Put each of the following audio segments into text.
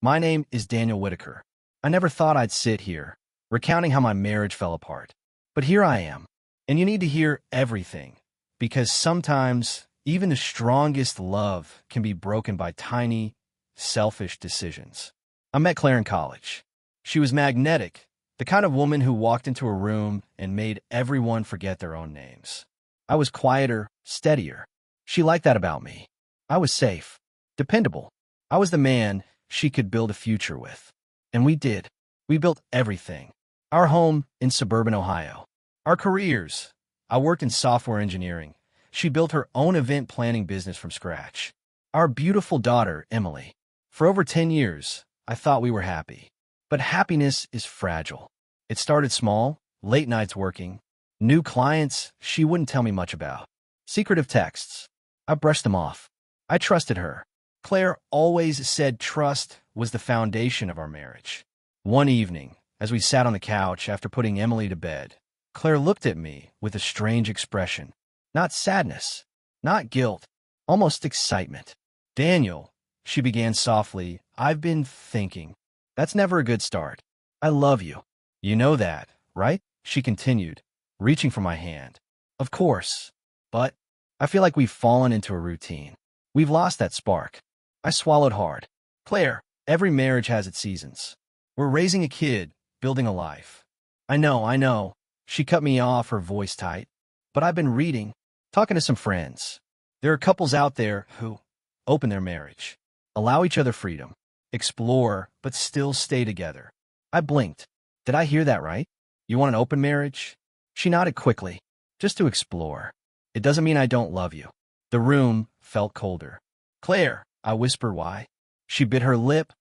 My name is Daniel Whitaker. I never thought I'd sit here, recounting how my marriage fell apart. But here I am. And you need to hear everything, because sometimes even the strongest love can be broken by tiny, selfish decisions. I met Claire in college. She was magnetic, the kind of woman who walked into a room and made everyone forget their own names. I was quieter, steadier. She liked that about me. I was safe, dependable. I was the man she could build a future with. And we did. We built everything. Our home in suburban Ohio. Our careers. I worked in software engineering. She built her own event planning business from scratch. Our beautiful daughter, Emily. For over 10 years, I thought we were happy. But happiness is fragile. It started small, late nights working, new clients she wouldn't tell me much about, secretive texts. I brushed them off. I trusted her. Claire always said trust was the foundation of our marriage. One evening, as we sat on the couch after putting Emily to bed, Claire looked at me with a strange expression. Not sadness, not guilt, almost excitement. Daniel, she began softly, I've been thinking. That's never a good start. I love you. You know that, right? She continued, reaching for my hand. Of course. But I feel like we've fallen into a routine. We've lost that spark. I swallowed hard. Claire, every marriage has its seasons. We're raising a kid, building a life. I know. She cut me off, her voice tight. But I've been reading, talking to some friends. There are couples out there who open their marriage, allow each other freedom, explore, but still stay together. I blinked. Did I hear that right? You want an open marriage? She nodded quickly. Just to explore. It doesn't mean I don't love you. The room felt colder. Claire, I whispered why. She bit her lip,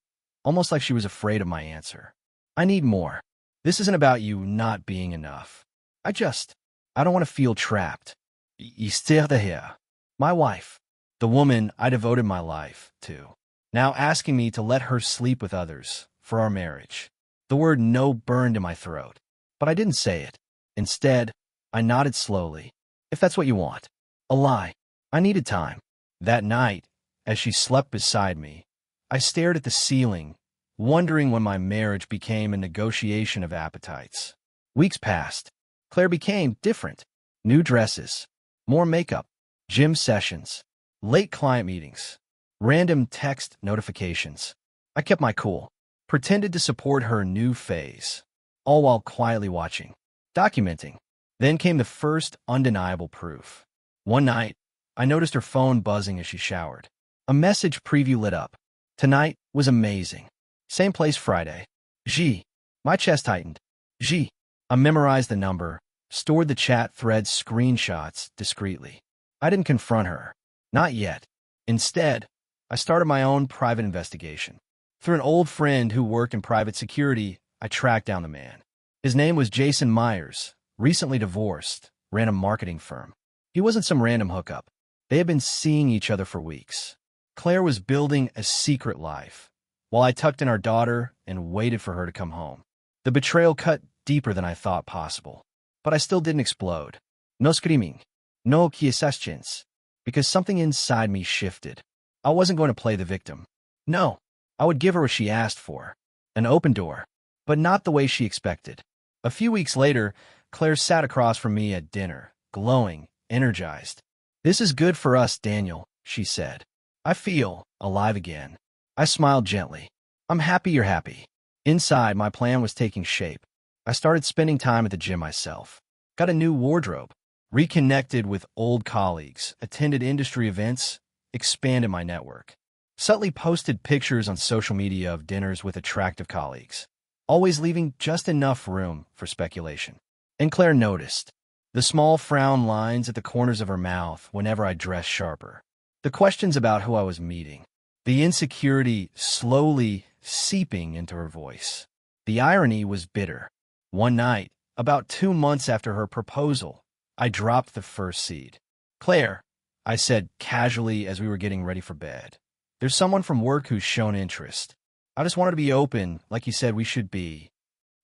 almost like she was afraid of my answer. I need more. This isn't about you not being enough. I don't want to feel trapped. Esther de here. My wife, the woman I devoted my life to, now asking me to let her sleep with others for our marriage. The word no burned in my throat, but I didn't say it. Instead, I nodded slowly. If that's what you want. A lie. I needed time. That night, as she slept beside me, I stared at the ceiling, wondering when my marriage became a negotiation of appetites. Weeks passed. Claire became different. New dresses, more makeup, gym sessions, late client meetings, random text notifications. I kept my cool, pretended to support her new phase, all while quietly watching, documenting. Then came the first undeniable proof. One night, I noticed her phone buzzing as she showered. A message preview lit up. Tonight was amazing. Same place Friday. G. My chest tightened. G. I memorized the number, stored the chat thread screenshots discreetly. I didn't confront her. Not yet. Instead, I started my own private investigation. Through an old friend who worked in private security, I tracked down the man. His name was Jason Myers, recently divorced, ran a marketing firm. He wasn't some random hookup. They had been seeing each other for weeks. Claire was building a secret life, while I tucked in our daughter and waited for her to come home. The betrayal cut deeper than I thought possible. But I still didn't explode. No screaming. No questions. Because something inside me shifted. I wasn't going to play the victim. No. I would give her what she asked for. An open door. But not the way she expected. A few weeks later, Claire sat across from me at dinner, glowing, energized. This is good for us, Daniel, she said. I feel alive again. I smiled gently. I'm happy you're happy. Inside, my plan was taking shape. I started spending time at the gym myself. Got a new wardrobe. Reconnected with old colleagues. Attended industry events. Expanded my network. Subtly posted pictures on social media of dinners with attractive colleagues. Always leaving just enough room for speculation. And Claire noticed. The small frown lines at the corners of her mouth whenever I dressed sharper. The questions about who I was meeting. The insecurity slowly seeping into her voice. The irony was bitter. One night, about 2 months after her proposal, I dropped the first seed. Claire, I said casually as we were getting ready for bed. There's someone from work who's shown interest. I just wanted to be open, like you said we should be.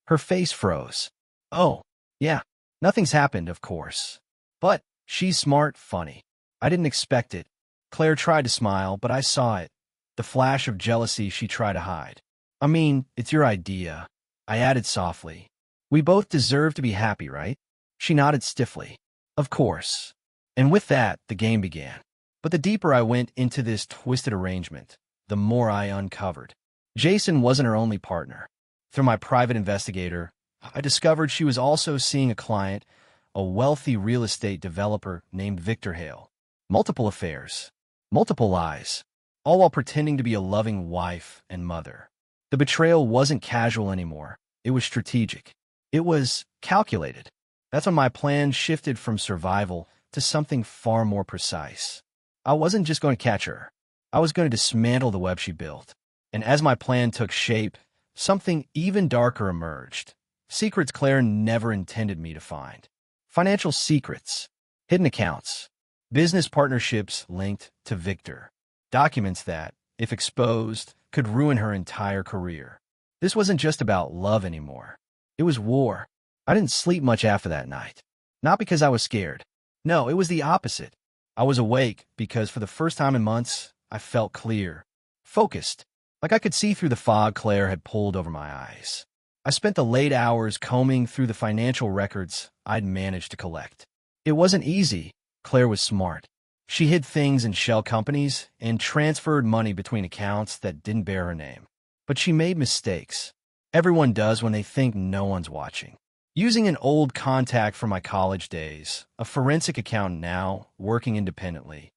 Her face froze. Oh, yeah, nothing's happened, of course. But she's smart, funny. I didn't expect it. Claire tried to smile, but I saw it. The flash of jealousy she tried to hide. I mean, it's your idea. I added softly. We both deserve to be happy, right? She nodded stiffly. Of course. And with that, the game began. But the deeper I went into this twisted arrangement, the more I uncovered. Jason wasn't her only partner. Through my private investigator, I discovered she was also seeing a client, a wealthy real estate developer named Victor Hale. Multiple affairs, multiple lies, all while pretending to be a loving wife and mother. The betrayal wasn't casual anymore. It was strategic. It was calculated. That's when my plan shifted from survival to something far more precise. I wasn't just going to catch her. I was going to dismantle the web she built. And as my plan took shape, something even darker emerged. Secrets Claire never intended me to find. Financial secrets, hidden accounts, business partnerships linked to Victor. Documents that, if exposed, could ruin her entire career. This wasn't just about love anymore. It was war. I didn't sleep much after that night. Not because I was scared. No, it was the opposite. I was awake because for the first time in months, I felt clear, focused, like I could see through the fog Claire had pulled over my eyes. I spent the late hours combing through the financial records I'd managed to collect. It wasn't easy. Claire was smart. She hid things in shell companies and transferred money between accounts that didn't bear her name. But she made mistakes. Everyone does when they think no one's watching. Using an old contact from my college days, a forensic accountant now, working independently,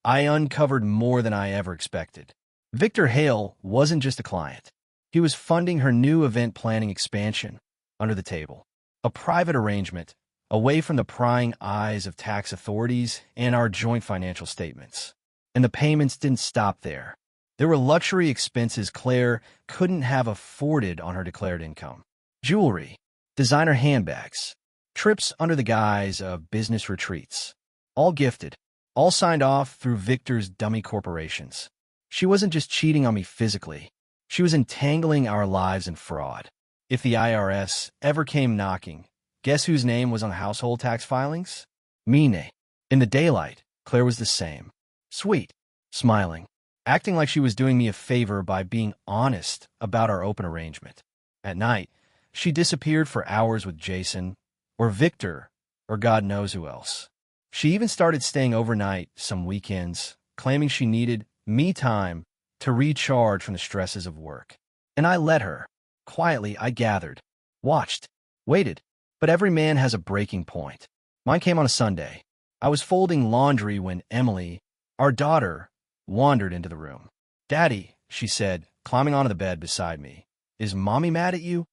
I uncovered more than I ever expected. Victor Hale wasn't just a client. He was funding her new event planning expansion under the table. A private arrangement, away from the prying eyes of tax authorities and our joint financial statements. And the payments didn't stop there. There were luxury expenses Claire couldn't have afforded on her declared income. Jewelry, designer handbags, trips under the guise of business retreats. All gifted, all signed off through Victor's dummy corporations. She wasn't just cheating on me physically. She was entangling our lives in fraud. If the IRS ever came knocking, guess whose name was on household tax filings? Mine. In the daylight, Claire was the same. Sweet, smiling, acting like she was doing me a favor by being honest about our open arrangement. At night, she disappeared for hours with Jason, or Victor, or God knows who else. She even started staying overnight some weekends, claiming she needed me time to recharge from the stresses of work. And I let her. Quietly, I gathered, watched, waited. But every man has a breaking point. Mine came on a Sunday. I was folding laundry when Emily, our daughter, wandered into the room. "Daddy," she said, climbing onto the bed beside me, "is Mommy mad at you?"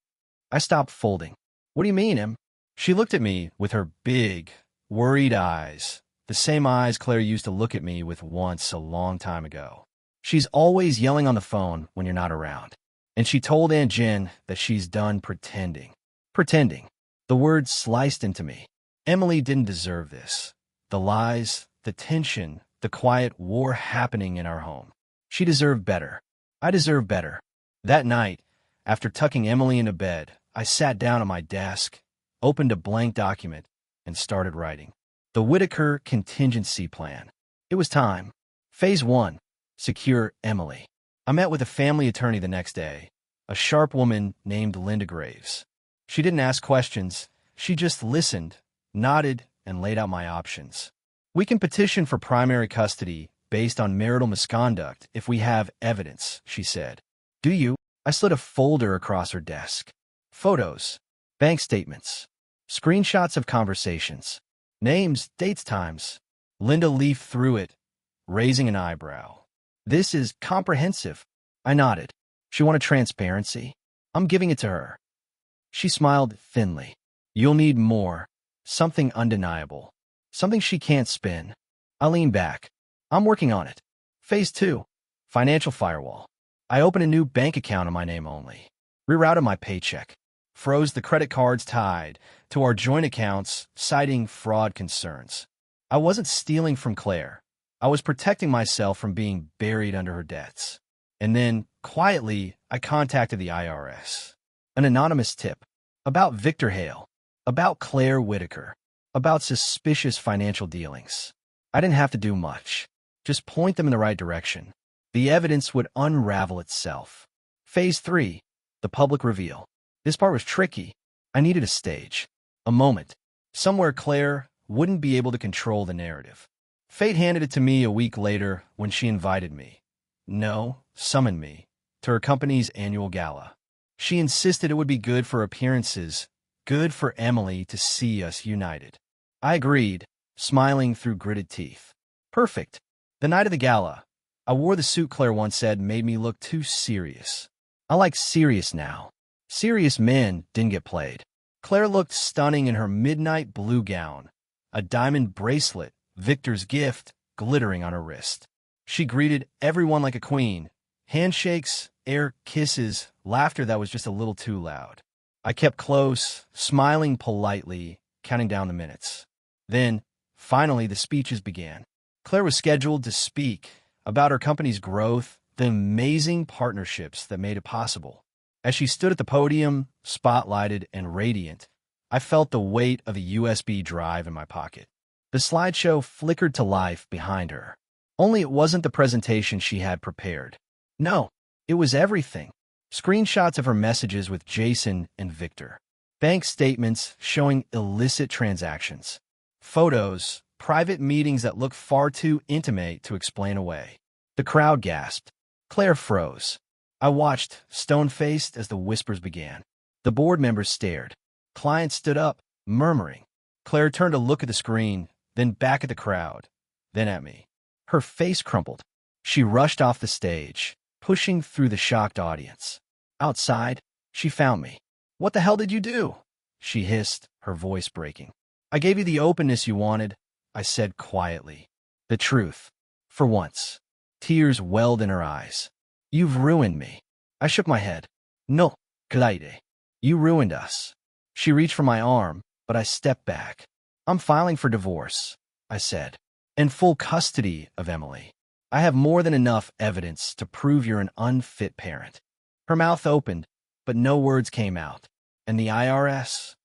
I stopped folding. "What do you mean, Em?" She looked at me with her big, worried eyes, the same eyes Claire used to look at me with once a long time ago. "She's always yelling on the phone when you're not around. And she told Aunt Jen that she's done pretending." Pretending. The word sliced into me. Emily didn't deserve this. The lies, the tension, the quiet war happening in our home. She deserved better. I deserved better. That night, after tucking Emily into bed, I sat down at my desk, opened a blank document, and started writing. The Whitaker Contingency Plan. It was time. Phase 1. Secure Emily. I met with a family attorney the next day, a sharp woman named Linda Graves. She didn't ask questions. She just listened, nodded, and laid out my options. "We can petition for primary custody based on marital misconduct if we have evidence," she said. "Do you?" I slid a folder across her desk. Photos, bank statements, screenshots of conversations, names, dates, times. Linda leafed through it, raising an eyebrow. "This is comprehensive." I nodded. "She wanted transparency. I'm giving it to her." She smiled thinly. "You'll need more. Something undeniable. Something she can't spin." I leaned back. "I'm working on it." Phase 2. Financial firewall. I opened a new bank account in my name only. Rerouted my paycheck. Froze the credit cards tied to our joint accounts, citing fraud concerns. I wasn't stealing from Claire. I was protecting myself from being buried under her debts. And then, quietly, I contacted the IRS. An anonymous tip. About Victor Hale. About Claire Whitaker. About suspicious financial dealings. I didn't have to do much. Just point them in the right direction. The evidence would unravel itself. Phase 3. The public reveal. This part was tricky. I needed a stage. A moment. Somewhere Claire wouldn't be able to control the narrative. Fate handed it to me a week later when she invited me. No, summoned me to her company's annual gala. She insisted it would be good for appearances, good for Emily to see us united. I agreed, smiling through gritted teeth. Perfect. The night of the gala, I wore the suit Claire once said made me look too serious. I like serious now. Serious men didn't get played. Claire looked stunning in her midnight blue gown, a diamond bracelet, Victor's gift, glittering on her wrist. She greeted everyone like a queen. Handshakes, air kisses, laughter that was just a little too loud. I kept close, smiling politely, counting down the minutes. Then, finally, the speeches began. Claire was scheduled to speak about her company's growth, the amazing partnerships that made it possible. As she stood at the podium, spotlighted and radiant, I felt the weight of a USB drive in my pocket. The slideshow flickered to life behind her. Only it wasn't the presentation she had prepared. No, it was everything. Screenshots of her messages with Jason and Victor. Bank statements showing illicit transactions. Photos, private meetings that looked far too intimate to explain away. The crowd gasped. Claire froze. I watched, stone-faced, as the whispers began. The board members stared. Clients stood up, murmuring. Claire turned to look at the screen, then back at the crowd, then at me. Her face crumpled. She rushed off the stage, pushing through the shocked audience. Outside, she found me. "What the hell did you do?" she hissed, her voice breaking. "I gave you the openness you wanted," I said quietly. The truth. For once. Tears welled in her eyes. "You've ruined me." I shook my head. "No, Claire. You ruined us." She reached for my arm, but I stepped back. "I'm filing for divorce," I said. "In full custody of Emily. I have more than enough evidence to prove you're an unfit parent." Her mouth opened, but no words came out. "And the IRS?"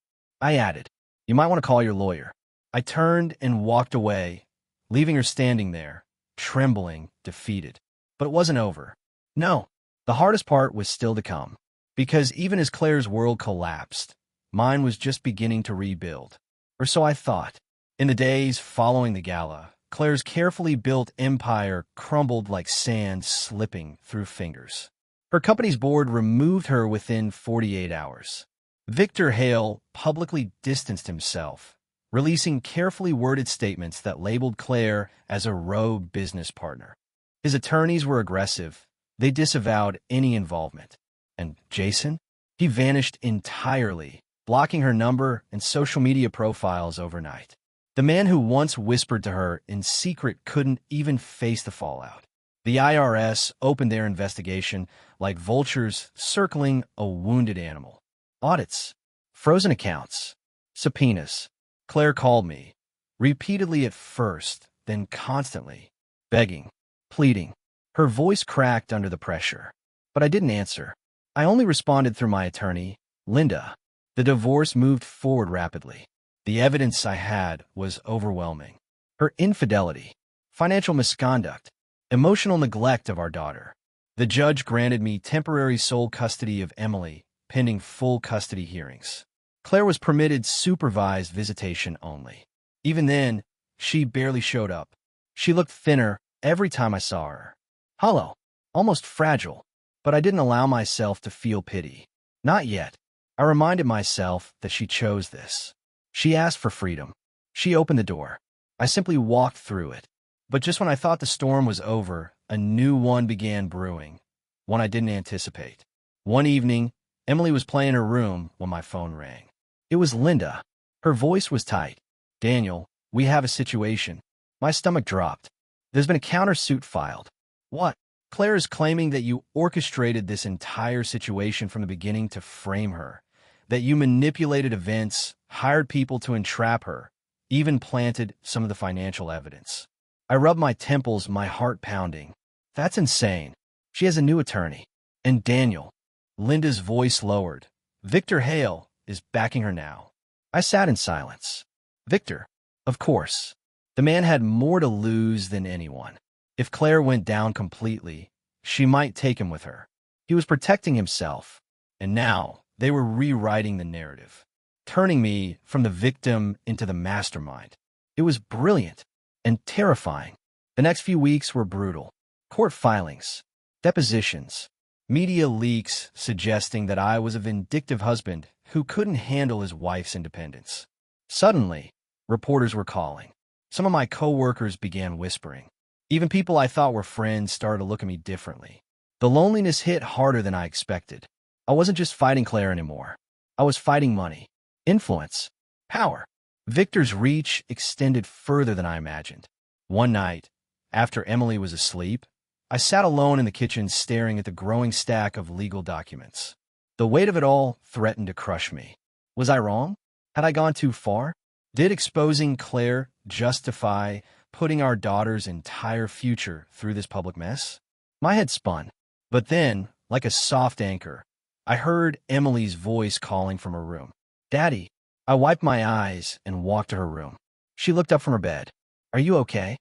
I added. "You might want to call your lawyer." I turned and walked away, leaving her standing there, trembling, defeated. But it wasn't over. No, the hardest part was still to come. Because even as Claire's world collapsed, mine was just beginning to rebuild. Or so I thought. In the days following the gala, Claire's carefully built empire crumbled like sand slipping through fingers. Her company's board removed her within 48 hours. Victor Hale publicly distanced himself, releasing carefully worded statements that labeled Claire as a rogue business partner. His attorneys were aggressive. They disavowed any involvement. And Jason? He vanished entirely, blocking her number and social media profiles overnight. The man who once whispered to her in secret couldn't even face the fallout. The IRS opened their investigation like vultures circling a wounded animal. Audits, frozen accounts, subpoenas. Claire called me, repeatedly at first, then constantly, begging, pleading. Her voice cracked under the pressure. But I didn't answer. I only responded through my attorney, Linda. The divorce moved forward rapidly. The evidence I had was overwhelming. Her infidelity, financial misconduct, emotional neglect of our daughter. The judge granted me temporary sole custody of Emily, pending full custody hearings. Claire was permitted supervised visitation only. Even then, she barely showed up. She looked thinner every time I saw her. Hollow, almost fragile, but I didn't allow myself to feel pity. Not yet. I reminded myself that she chose this. She asked for freedom. She opened the door. I simply walked through it. But just when I thought the storm was over, a new one began brewing, one I didn't anticipate. One evening, Emily was playing in her room when my phone rang. It was Linda. Her voice was tight. "Daniel, we have a situation." My stomach dropped. "There's been a countersuit filed." "What?" "Claire is claiming that you orchestrated this entire situation from the beginning to frame her, that you manipulated events, hired people to entrap her, even planted some of the financial evidence." I rubbed my temples, my heart pounding. "That's insane." She has a new attorney. "And Daniel." Linda's voice lowered. "Victor Hale is backing her now." I sat in silence. Victor, of course. The man had more to lose than anyone. If Claire went down completely, she might take him with her. He was protecting himself, and now they were rewriting the narrative, turning me from the victim into the mastermind. It was brilliant and terrifying. The next few weeks were brutal. Court filings, depositions, media leaks suggesting that I was a vindictive husband who couldn't handle his wife's independence. Suddenly, reporters were calling. Some of my coworkers began whispering. Even people I thought were friends started to look at me differently. The loneliness hit harder than I expected. I wasn't just fighting Claire anymore. I was fighting money, influence, power. Victor's reach extended further than I imagined. One night, after Emily was asleep, I sat alone in the kitchen staring at the growing stack of legal documents. The weight of it all threatened to crush me. Was I wrong? Had I gone too far? Did exposing Claire justify putting our daughter's entire future through this public mess? My head spun. But then, like a soft anchor, I heard Emily's voice calling from her room. "Daddy." I wiped my eyes and walked to her room. She looked up from her bed. "Are you okay?"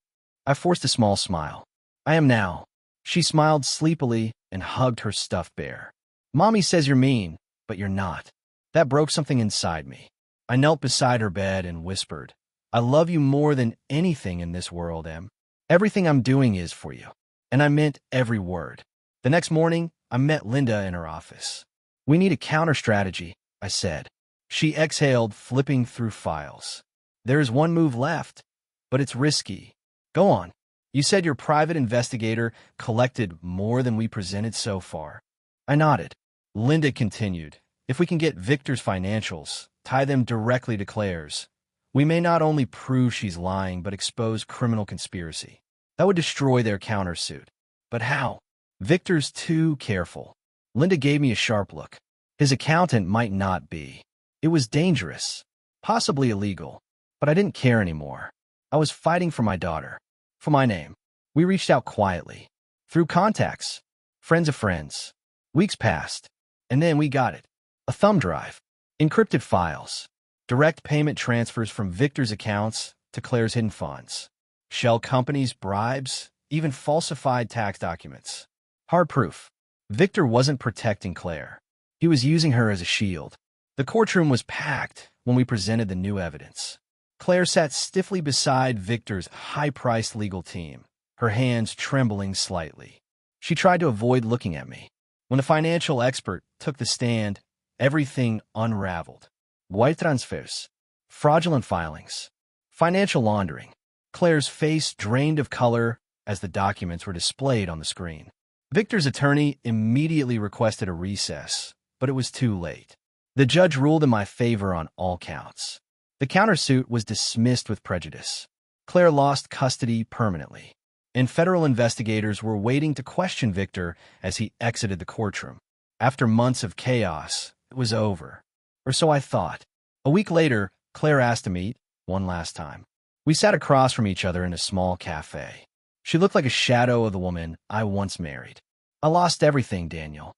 I forced a small smile. "I am now." She smiled sleepily and hugged her stuffed bear. "Mommy says you're mean, but you're not." That broke something inside me. I knelt beside her bed and whispered, "I love you more than anything in this world, Em. Everything I'm doing is for you." And I meant every word. The next morning, I met Linda in her office. "We need a counter strategy," I said. She exhaled, flipping through files. "There is one move left, but it's risky." "Go on." "You said your private investigator collected more than we presented so far." I nodded. Linda continued, "If we can get Victor's financials, tie them directly to Claire's, we may not only prove she's lying, but expose criminal conspiracy. That would destroy their countersuit." "But how?" "Victor's too careful." Linda gave me a sharp look. His accountant might not be. It was dangerous, possibly illegal, but I didn't care anymore. I was fighting for my daughter, for my name. We reached out quietly, through contacts, friends of friends. Weeks passed, and then we got it. A thumb drive, encrypted files, direct payment transfers from Victor's accounts to Claire's hidden funds, shell companies, bribes, even falsified tax documents. Hard proof. Victor wasn't protecting Claire. He was using her as a shield. The courtroom was packed when we presented the new evidence. Claire sat stiffly beside Victor's high-priced legal team, her hands trembling slightly. She tried to avoid looking at me. When the financial expert took the stand, everything unraveled. Wire transfers, fraudulent filings, financial laundering. Claire's face drained of color as the documents were displayed on the screen. Victor's attorney immediately requested a recess, but it was too late. The judge ruled in my favor on all counts. The countersuit was dismissed with prejudice. Claire lost custody permanently, and federal investigators were waiting to question Victor as he exited the courtroom. After months of chaos, it was over. Or so I thought. A week later, Claire asked to meet, one last time. We sat across from each other in a small cafe. She looked like a shadow of the woman I once married. "I lost everything, Daniel."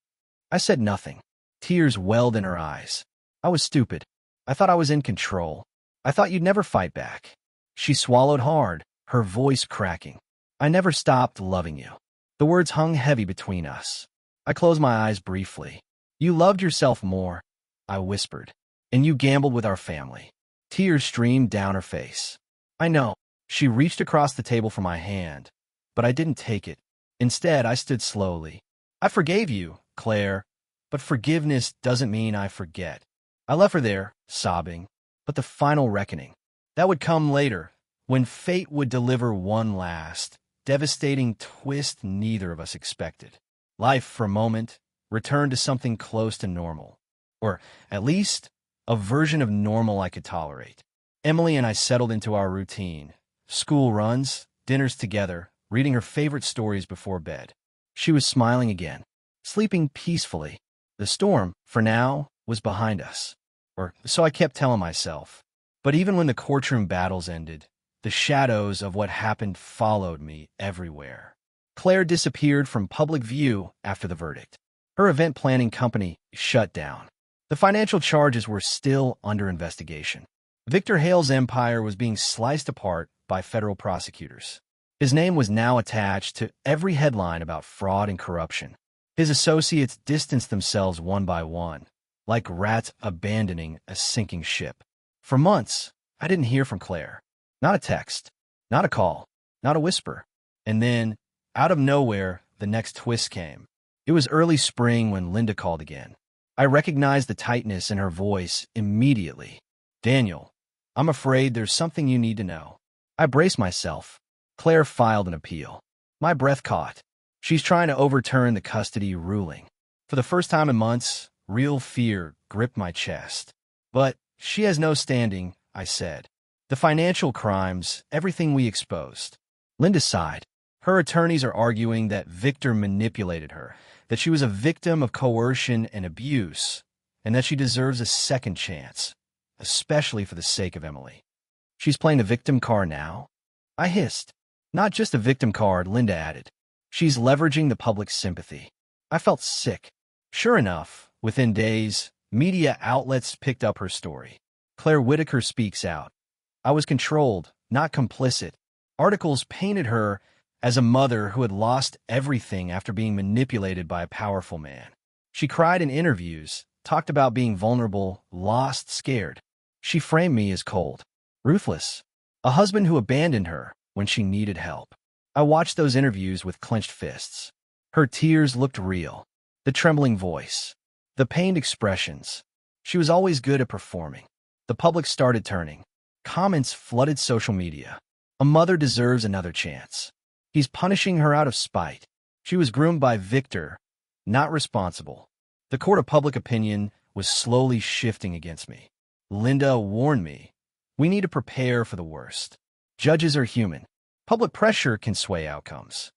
I said nothing. Tears welled in her eyes. "I was stupid. I thought I was in control. I thought you'd never fight back." She swallowed hard, her voice cracking. "I never stopped loving you." The words hung heavy between us. I closed my eyes briefly. "You loved yourself more," I whispered, "and you gambled with our family." Tears streamed down her face. "I know." She reached across the table for my hand, but I didn't take it. Instead, I stood slowly. "I forgave you, Claire, but forgiveness doesn't mean I forget." I left her there, sobbing, but the final reckoning, that would come later, when fate would deliver one last, devastating twist neither of us expected. Life, for a moment, returned to something close to normal, or at least a version of normal I could tolerate. Emily and I settled into our routine, school runs, dinners together, reading her favorite stories before bed. She was smiling again, sleeping peacefully. The storm, for now, was behind us, or so I kept telling myself. But even when the courtroom battles ended, the shadows of what happened followed me everywhere. Claire disappeared from public view after the verdict. Her event planning company shut down. The financial charges were still under investigation. Victor Hale's empire was being sliced apart by federal prosecutors. His name was now attached to every headline about fraud and corruption. His associates distanced themselves one by one, like rats abandoning a sinking ship. For months, I didn't hear from Claire. Not a text, not a call, not a whisper. And then, out of nowhere, the next twist came. It was early spring when Linda called again. I recognized the tightness in her voice immediately. "Daniel, I'm afraid there's something you need to know." I braced myself. Claire filed an appeal. My breath caught. She's trying to overturn the custody ruling. For the first time in months, real fear gripped my chest. "But she has no standing," I said. "The financial crimes, everything we exposed." Linda sighed. Her attorneys are arguing that Victor manipulated her, that she was a victim of coercion and abuse, and that she deserves a second chance, especially for the sake of Emily. "She's playing a victim card now?" I hissed. "Not just a victim card," Linda added. "She's leveraging the public's sympathy." I felt sick. Sure enough, within days, media outlets picked up her story. Claire Whitaker speaks out. I was controlled, not complicit. Articles painted her as a mother who had lost everything after being manipulated by a powerful man. She cried in interviews, talked about being vulnerable, lost, scared. She framed me as cold, ruthless, a husband who abandoned her when she needed help. I watched those interviews with clenched fists. Her tears looked real. The trembling voice, the pained expressions. She was always good at performing. The public started turning. Comments flooded social media. "A mother deserves another chance. He's punishing her out of spite. She was groomed by Victor, not responsible." The court of public opinion was slowly shifting against me. Linda warned me. "We need to prepare for the worst. Judges are human. Public pressure can sway outcomes."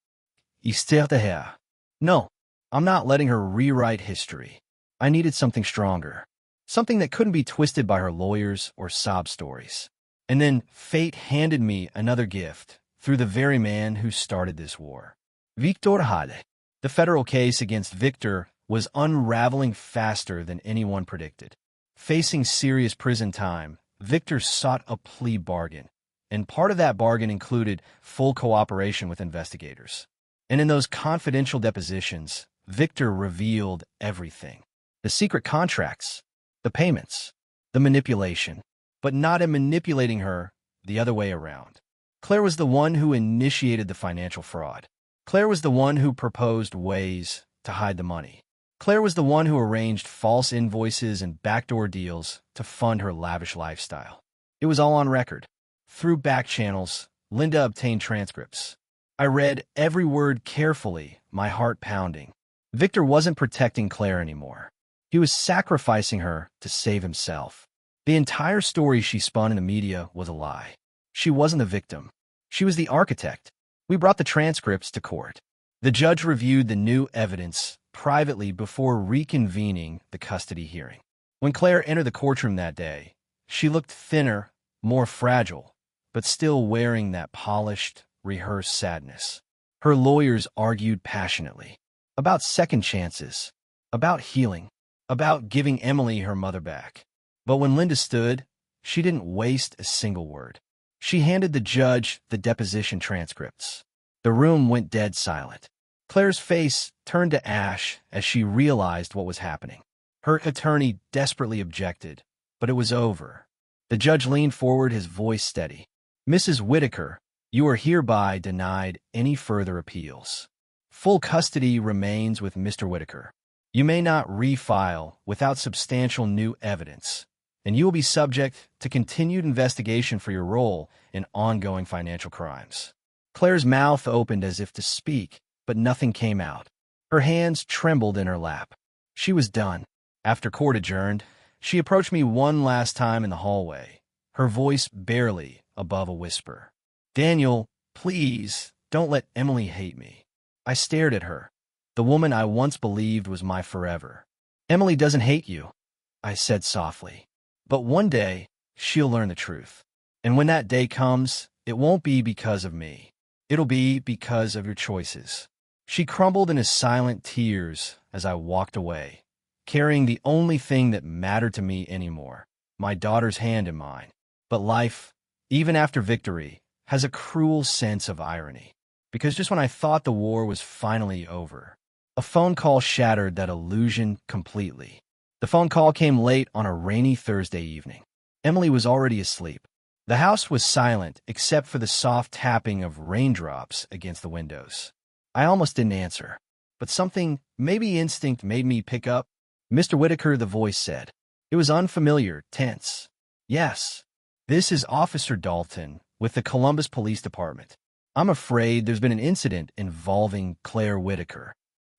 Histoire de her. No, I'm not letting her rewrite history. I needed something stronger. Something that couldn't be twisted by her lawyers or sob stories. And then fate handed me another gift through the very man who started this war. Victor Hale. The federal case against Victor was unraveling faster than anyone predicted. Facing serious prison time, Victor sought a plea bargain, and part of that bargain included full cooperation with investigators. And in those confidential depositions, Victor revealed everything. The secret contracts, the payments, the manipulation, but not in manipulating her, the other way around. Claire was the one who initiated the financial fraud. Claire was the one who proposed ways to hide the money. Claire was the one who arranged false invoices and backdoor deals to fund her lavish lifestyle. It was all on record. Through back channels, Linda obtained transcripts. I read every word carefully, my heart pounding. Victor wasn't protecting Claire anymore. He was sacrificing her to save himself. The entire story she spun in the media was a lie. She wasn't the victim. She was the architect. We brought the transcripts to court. The judge reviewed the new evidence privately before reconvening the custody hearing. When Claire entered the courtroom that day, she looked thinner, more fragile, but still wearing that polished, rehearsed sadness. Her lawyers argued passionately about second chances, about healing, about giving Emily her mother back. But when Linda stood, she didn't waste a single word. She handed the judge the deposition transcripts. The room went dead silent. Claire's face turned to ash as she realized what was happening. Her attorney desperately objected, but it was over. The judge leaned forward, his voice steady. "Mrs. Whitaker, you are hereby denied any further appeals. Full custody remains with Mr. Whitaker. You may not refile without substantial new evidence, and you will be subject to continued investigation for your role in ongoing financial crimes." Claire's mouth opened as if to speak, but nothing came out. Her hands trembled in her lap. She was done. After court adjourned, she approached me one last time in the hallway, her voice barely above a whisper. "Daniel, please, don't let Emily hate me." I stared at her, the woman I once believed was my forever. "Emily doesn't hate you," I said softly. "But one day, she'll learn the truth. And when that day comes, it won't be because of me. It'll be because of your choices." She crumbled into silent tears as I walked away, carrying the only thing that mattered to me anymore, my daughter's hand in mine. But life, even after victory, has a cruel sense of irony. Because just when I thought the war was finally over, A phone call shattered that illusion completely. The phone call came late on a rainy Thursday evening. Emily was already asleep. The house was silent except for the soft tapping of raindrops against the windows. I almost didn't answer, but something, maybe instinct, made me pick up. "Mr. Whitaker," the voice said. It was unfamiliar, tense. "Yes, this is Officer Dalton with the Columbus Police Department. I'm afraid there's been an incident involving Claire Whitaker."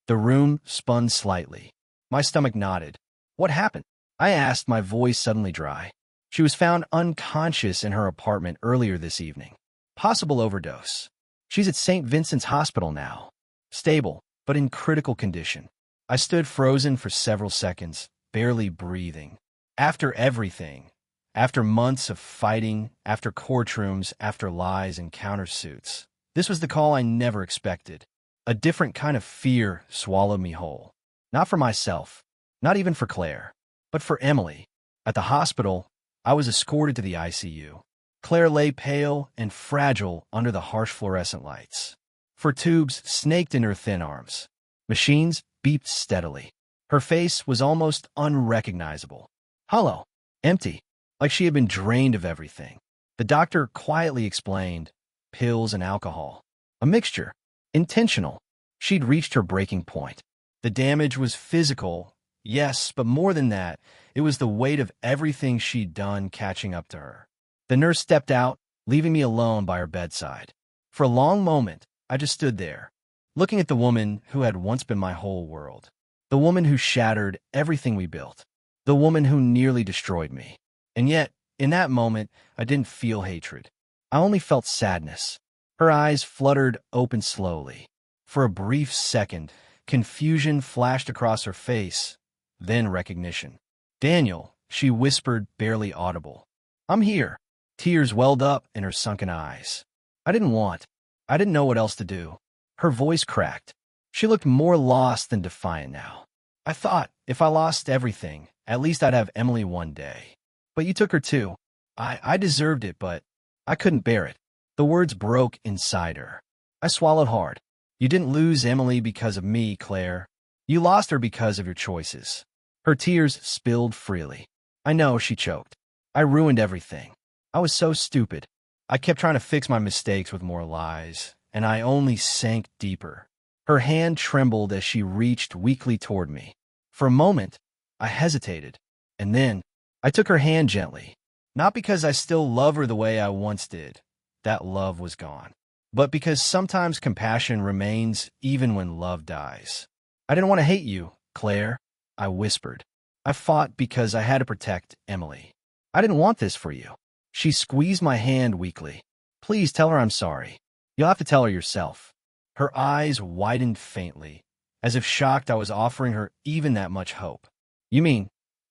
The room spun slightly. My stomach knotted. "What happened?" I asked, my voice suddenly dry. "She was found unconscious in her apartment earlier this evening. Possible overdose. She's at St. Vincent's Hospital now. Stable, but in critical condition." I stood frozen for several seconds, barely breathing. After everything, after months of fighting, after courtrooms, after lies and countersuits, this was the call I never expected. A different kind of fear swallowed me whole. Not for myself, not even for Claire, but for Emily. At the hospital, I was escorted to the ICU. Claire lay pale and fragile under the harsh fluorescent lights. Her tubes snaked in her thin arms. Machines beeped steadily. Her face was almost unrecognizable. Hollow, empty, like she had been drained of everything. The doctor quietly explained, "Pills and alcohol. A mixture. Intentional." She'd reached her breaking point. The damage was physical, yes, but more than that, it was the weight of everything she'd done catching up to her. The nurse stepped out, leaving me alone by her bedside. For a long moment, I just stood there, looking at the woman who had once been my whole world. The woman who shattered everything we built. The woman who nearly destroyed me. And yet, in that moment, I didn't feel hatred. I only felt sadness. Her eyes fluttered open slowly. For a brief second, confusion flashed across her face, then recognition. "Daniel," she whispered, barely audible. "I'm here." Tears welled up in her sunken eyes. I didn't know what else to do. Her voice cracked. She looked more lost than defiant now. "I thought, if I lost everything, at least I'd have Emily one day. But you took her too. I deserved it, but I couldn't bear it." The words broke inside her. I swallowed hard. "You didn't lose Emily because of me, Claire. You lost her because of your choices." Her tears spilled freely. "I know," she choked. "I ruined everything. I was so stupid. I kept trying to fix my mistakes with more lies, and I only sank deeper." Her hand trembled as she reached weakly toward me. For a moment, I hesitated, and then I took her hand gently. Not because I still love her the way I once did. That love was gone. But because sometimes compassion remains even when love dies. "I didn't want to hate you, Claire," I whispered. "I fought because I had to protect Emily. I didn't want this for you." She squeezed my hand weakly. "Please tell her I'm sorry. You'll have to tell her yourself." Her eyes widened faintly, as if shocked I was offering her even that much hope. "You mean,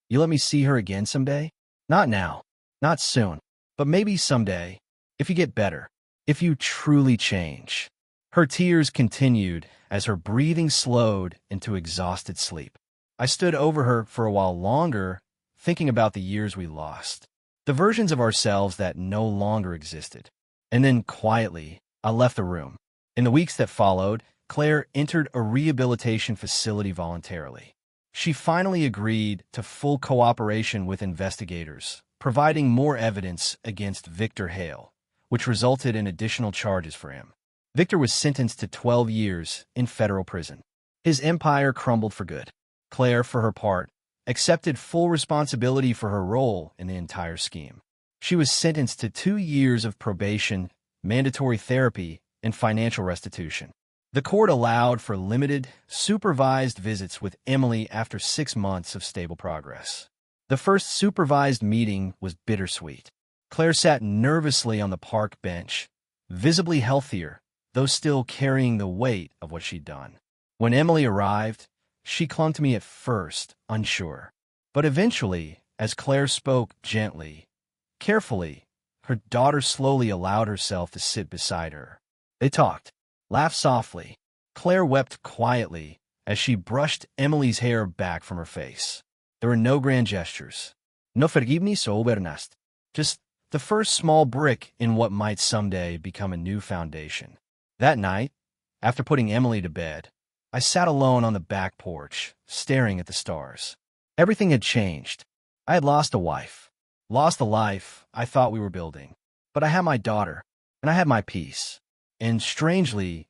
you let me see her again someday?" "Not now. Not soon. But maybe someday, if you get better. If you truly change." Her tears continued as her breathing slowed into exhausted sleep. I stood over her for a while longer, thinking about the years we lost. The versions of ourselves that no longer existed. And then, quietly, I left the room. In the weeks that followed, Claire entered a rehabilitation facility voluntarily. She finally agreed to full cooperation with investigators, providing more evidence against Victor Hale, which resulted in additional charges for him. Victor was sentenced to 12 years in federal prison. His empire crumbled for good. Claire, for her part, accepted full responsibility for her role in the entire scheme. She was sentenced to 2 years of probation, mandatory therapy, and financial restitution. The court allowed for limited, supervised visits with Emily after 6 months of stable progress. The first supervised meeting was bittersweet. Claire sat nervously on the park bench, visibly healthier, though still carrying the weight of what she'd done. When Emily arrived, she clung to me at first, unsure. But eventually, as Claire spoke gently, carefully, her daughter slowly allowed herself to sit beside her. They talked, laughed softly. Claire wept quietly as she brushed Emily's hair back from her face. There were no grand gestures. No forgiveness o bernast. Just the first small brick in what might someday become a new foundation. That night, after putting Emily to bed, I sat alone on the back porch, staring at the stars. Everything had changed. I had lost a wife, lost the life I thought we were building. But I had my daughter, and I had my peace. And strangely,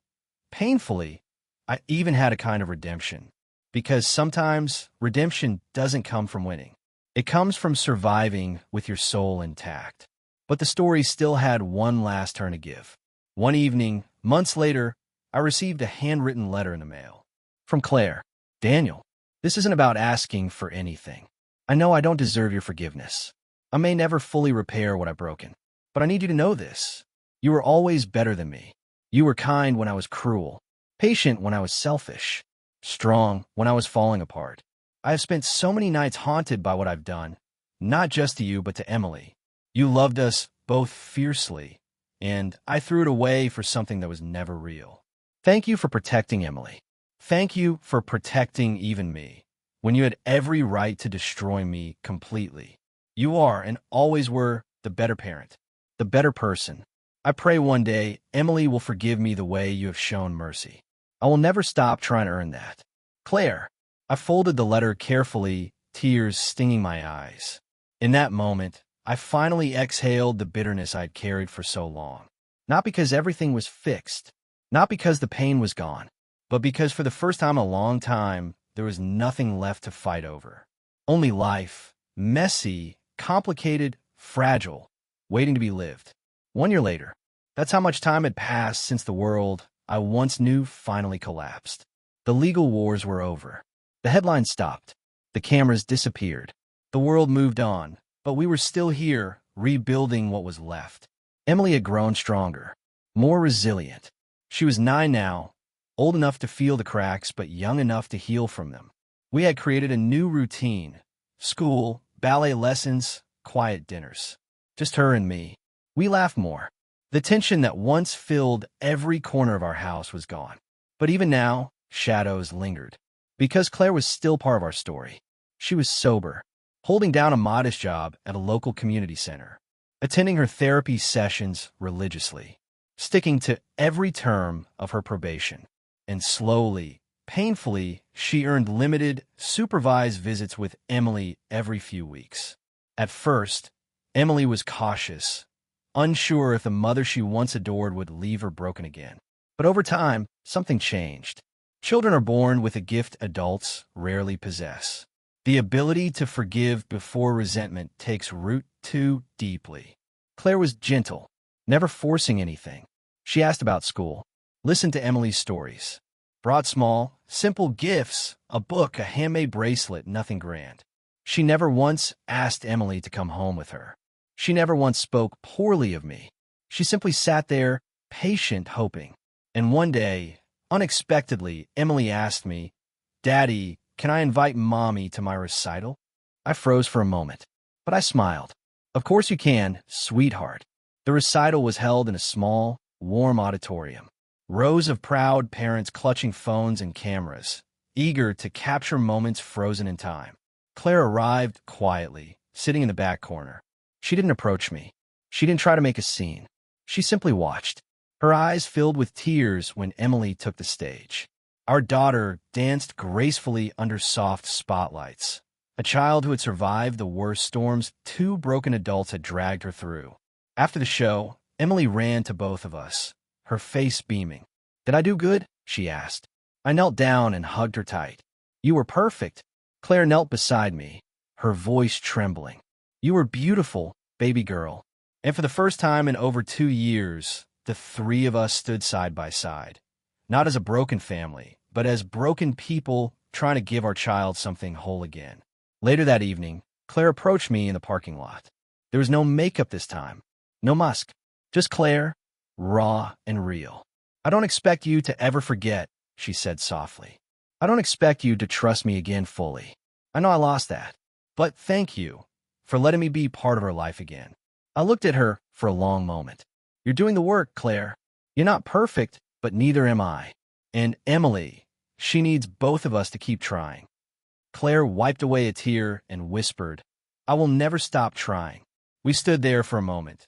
painfully, I even had a kind of redemption. Because sometimes redemption doesn't come from winning. It comes from surviving with your soul intact. But the story still had one last turn to give. One evening, months later, I received a handwritten letter in the mail. From Claire. Daniel, this isn't about asking for anything. I know I don't deserve your forgiveness. I may never fully repair what I've broken. But I need you to know this. You were always better than me. You were kind when I was cruel, patient when I was selfish, strong when I was falling apart. I have spent so many nights haunted by what I've done, not just to you, but to Emily. You loved us both fiercely, and I threw it away for something that was never real. Thank you for protecting Emily. Thank you for protecting even me, when you had every right to destroy me completely. You are, and always were, the better parent, the better person. I pray one day Emily will forgive me the way you have shown mercy. I will never stop trying to earn that. Claire. I folded the letter carefully, tears stinging my eyes. In that moment, I finally exhaled the bitterness I'd carried for so long. Not because everything was fixed, not because the pain was gone, but because for the first time in a long time, there was nothing left to fight over. Only life, messy, complicated, fragile, waiting to be lived. 1 year later, that's how much time had passed since the world I once knew finally collapsed. The legal wars were over. The headlines stopped. The cameras disappeared. The world moved on, but we were still here, rebuilding what was left. Emily had grown stronger, more resilient. She was 9 now, old enough to feel the cracks, but young enough to heal from them. We had created a new routine: school, ballet lessons, quiet dinners. Just her and me. We laughed more. The tension that once filled every corner of our house was gone. But even now, shadows lingered. Because Claire was still part of our story. She was sober, holding down a modest job at a local community center, attending her therapy sessions religiously, sticking to every term of her probation. And slowly, painfully, she earned limited, supervised visits with Emily every few weeks. At first, Emily was cautious, unsure if the mother she once adored would leave her broken again. But over time, something changed. Children are born with a gift adults rarely possess. The ability to forgive before resentment takes root too deeply. Claire was gentle, never forcing anything. She asked about school, listened to Emily's stories, brought small, simple gifts, a book, a handmade bracelet, nothing grand. She never once asked Emily to come home with her. She never once spoke poorly of me. She simply sat there, patient, hoping. And one day, unexpectedly, Emily asked me, "Daddy, can I invite Mommy to my recital?" I froze for a moment, but I smiled. "Of course you can, sweetheart." The recital was held in a small, warm auditorium. Rows of proud parents clutching phones and cameras, eager to capture moments frozen in time. Claire arrived quietly, sitting in the back corner. She didn't approach me. She didn't try to make a scene. She simply watched. Her eyes filled with tears when Emily took the stage. Our daughter danced gracefully under soft spotlights. A child who had survived the worst storms 2 broken adults had dragged her through. After the show, Emily ran to both of us, her face beaming. "Did I do good?" she asked. I knelt down and hugged her tight. "You were perfect." Claire knelt beside me, her voice trembling. "You were beautiful, baby girl." And for the first time in over 2 years, the 3 of us stood side by side, not as a broken family, but as broken people trying to give our child something whole again. Later that evening, Claire approached me in the parking lot. There was no makeup this time, no musk, just Claire, raw and real. "I don't expect you to ever forget," she said softly. "I don't expect you to trust me again fully. I know I lost that. But thank you for letting me be part of her life again." I looked at her for a long moment. "You're doing the work, Claire. You're not perfect, but neither am I. And Emily, she needs both of us to keep trying." Claire wiped away a tear and whispered, "I will never stop trying." We stood there for a moment,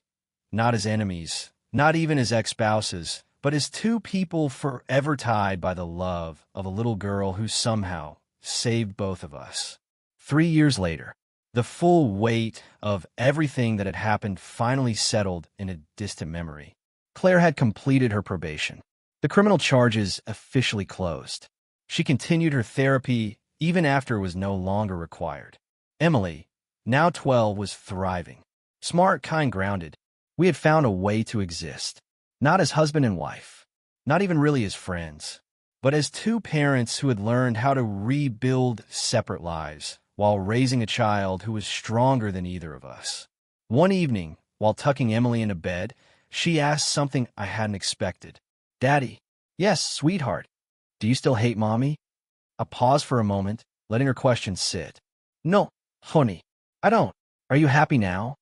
not as enemies, not even as ex-spouses, but as two people forever tied by the love of a little girl who somehow saved both of us. 3 years later, the full weight of everything that had happened finally settled in a distant memory. Claire had completed her probation. The criminal charges officially closed. She continued her therapy even after it was no longer required. Emily, now 12, was thriving. Smart, kind, grounded. We had found a way to exist. Not as husband and wife, not even really as friends, but as two parents who had learned how to rebuild separate lives while raising a child who was stronger than either of us. One evening, while tucking Emily into bed, she asked something I hadn't expected. "Daddy." "Yes, sweetheart." "Do you still hate Mommy?" I paused for a moment, letting her question sit. "No, honey, I don't." "Are you happy now?"